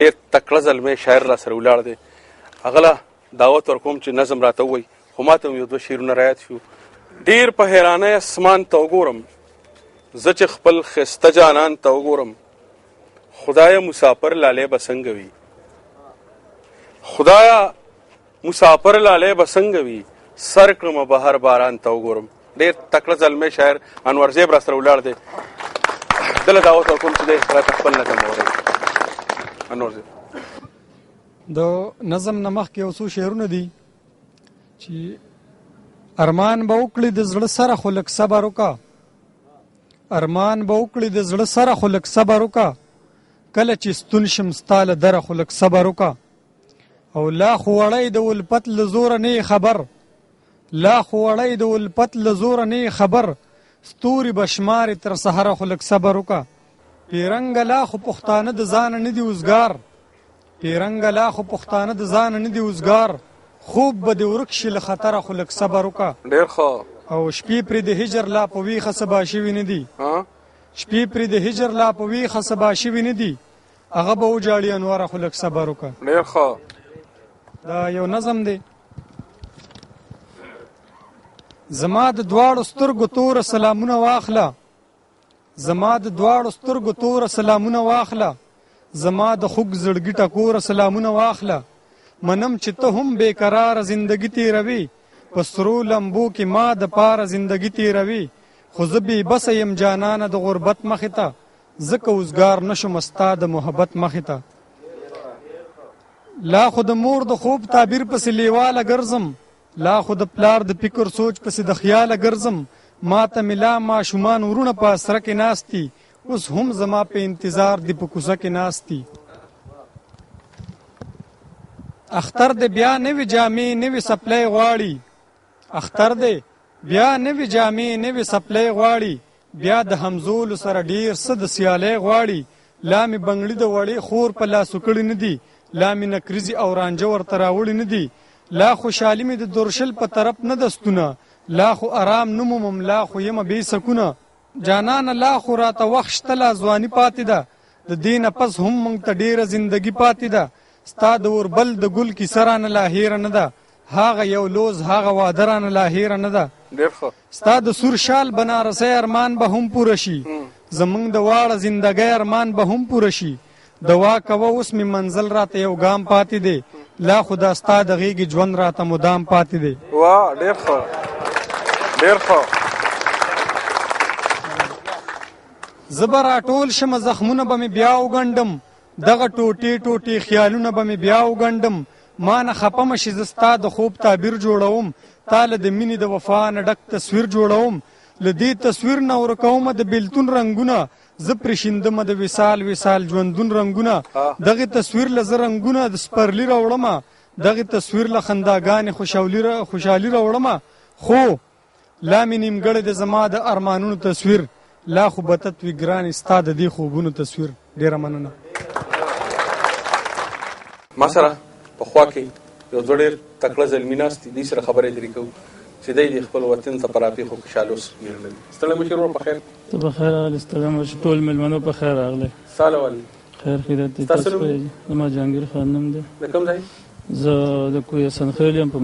ډېر تکړه زلمی شاعر را سره ولاړ دی. هغه له دعوت ورکوم چې نظم راته ووایي، خو ما ته هم یو دوه شعرونه رایاد شو. ډېر په حیرانۍ اسمان ته وګورم، زه چې خپل ښایسته جانان ته وګورم، خدایه مسافر لالی به څنګه وي، خدایه مسافر لالی به څنګه وي، سر کړمه بهر باران ته وګورم. ډېر تکړه زلمی شاعر انور زیب را سره ولاړ دی. ده له دعوت ورکوم چې دی راته خپل نظم ووایي. انور زیب د نظم نه مخکې یو څو شعرونه دي چې ارمان به وکړي د زړه سره خو لږ صبر وکړه، ارمان به وکړي د زړه سره خو لږ صبر وکړه، کله چې ستون شم ستا له دره خو لږ صبر وکړه. او لا خو وړی د الفت له زوره نه خبر، لا خو وړی د الفت له زوره نه خبر، ستوري به شمارې تر سهره خو لږ صبر وکړه. پیرنګه لا خو پښتانه د ځانه نه دي وزګار، پیرنګه لا خو پښتانه د ځانه نه دي وزګار، خوب به دې ورک شي له خطره خو لږ صبر وکړه. ډېر ښه. او شپې پرې د هجر لا په ویښه سبا شوي نه دي، شپې پرې د هجر لا په ویښه سبا شوي نه دي، هغه به وجاړي انواره خو لږ صبر وکړه. ډېر ښه. دا یو نظم دی. زما د دواړو سترګو توره سلامونه واخله، زما د دواړو سترګو توره سلامونه واخله، زما د خوږ زړګي ټکوره سلامونه واخله. منم چې ته هم بېقراره زندګي تېروي، په سرو لمبو کې ما د پاره زندګي تېروي، خو زه بې بسه یم جانانه د غربت مخې ته، ځکه وزګار نه شم ستا د محبت مخې ته. لا خو د مور د خوب تعبیر پسې لیواله ګرځم، لا خو د پلار د فکر سوچ پسې د خیاله ګرځم، ما ته ملا ماشومان ورونه په اسره کې ناستي، اوس هم زما په انتظار دی په کوڅه کې ناستي. اختر دی بیا نوې جامې نوې سپلی غواړي، اختر دی بیا نوې جامې نوې سپلی غواړي، بیا د همزولو سره ډېر څه د سیالۍ غواړي. لا مې بنګړي د وړې خور په لاسو کړي نه دي، لا مې نکریزي او رانجه ورته راوړي نه دي، لا خوشحالي مې د درشل په طرف نه دستونه، لا خو آرام نه مومم لا خو یمه بې سکونه. جانانه لا خو راته وخت شته لا ځواني پاتې ده، د دې نه پس هم موږ ته ډېره زندګي پاتې ده. ستا د اوربل د ګل کیسه رانه لا هېره نه ده، هغه یو لوز هغه واده رانه لا هېره نه ده. ستا د سور شال بنارسۍ ارمان به هم پوره شي، زموږ د واړه زندګۍ ارمان به هم پوره شي. دوا کوه اوس مې منزل راته یو ګام پاتې دی، لا خو دا ستا د غېږې ژوند راته مدام پاتې دی. واه ډېر ښه ډېر ښه. زه به راټول شمه زخمونه به مې بیا وګنډم، دغه ټوټې ټوټې خیالونه به مې بیا وګنډم. ما نه خفه مه شي زه ستا د خوب تعبیر جوړوم، تا له د مینې د وفا نه ډک تصویر جوړوم. له دې تصویر نه ورکومه د بېلتون رنګونه، زه پرې شیندمه د وصال وصال ژوندون رنګونه. دغې تصویر له زه رنګونه د سپرلي راوړمه، دغې تصویر له خنداګانې خوشحالي راوړمه. خو لا مې نیمګړی د زما د ارمانونو تصویر، لا خو به تت وي ګرانې ستا د دې خوبونو تصویر. ډېره مننه. ما سره په خوا کې یو دوه ډېر تکړه زلمي ناست دي، دوی سره خبرې درې کوو چې دی د خپل وطن ته په راپېښو خوشحاله اوس. ستړی مشر ورور په خیر؟ ته په خیر راغلې. ستړی مشر ټول مېلمنو په خیر راغلی. ساله والي خیر خیرات دی. تاسو زما جهانګیر خان نوم دی. د کوم ځای؟ زه د کوهستان خیل یم په